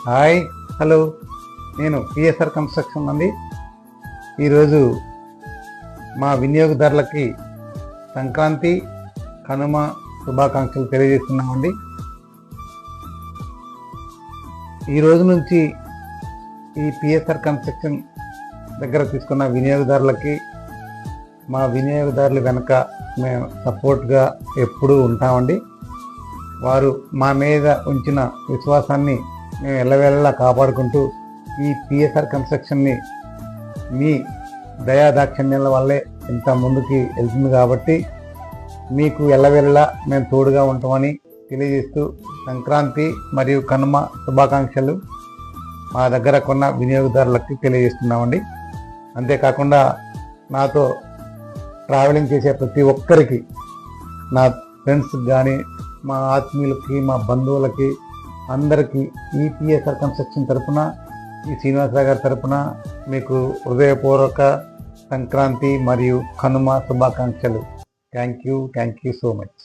Hi, hello. నేను PSR construction అండి. ఈరోజు మా వినియోగదారులకి సంక్రాంతి, కనుమ శుభాకాంక్షలు తెలియజేస్తున్నామండి. ఈ రోజు నుంచి ఈ పిఎస్ఆర్ కన్స్ట్రక్షన్ దగ్గర తీసుకున్న వినియోగదారులకి మా వినియోగదారుల వెనక మేము సపోర్ట్గా ఎప్పుడూ ఉంటామండి. వారు మా మీద ఉంచిన విశ్వాసాన్ని మేము ఎల్లవేళలా కాపాడుకుంటూ ఈ పిఎస్ఆర్ కన్స్ట్రక్షన్ని మీ దయాదాక్షిణ్యాల వల్లే ఇంత ముందుకి వెళ్తుంది కాబట్టి మీకు ఎల్లవేళలా మేము తోడుగా ఉంటామని తెలియజేస్తూ సంక్రాంతి మరియు కనుమ శుభాకాంక్షలు మా దగ్గర కొన్న వినియోగదారులకు తెలియజేస్తున్నామండి. అంతేకాకుండా నాతో ట్రావెలింగ్ చేసే ప్రతి ఒక్కరికి, నా ఫ్రెండ్స్కి కానీ, మా ఆత్మీయులకి, మా బంధువులకి అందరికీ ఈ పిఎస్ఆర్ కన్స్ట్రక్షన్ తరపున, ఈ శ్రీనివాసరావు గారి తరపున మీకు హృదయపూర్వక సంక్రాంతి మరియు కనుమ శుభాకాంక్షలు. Thank you so much.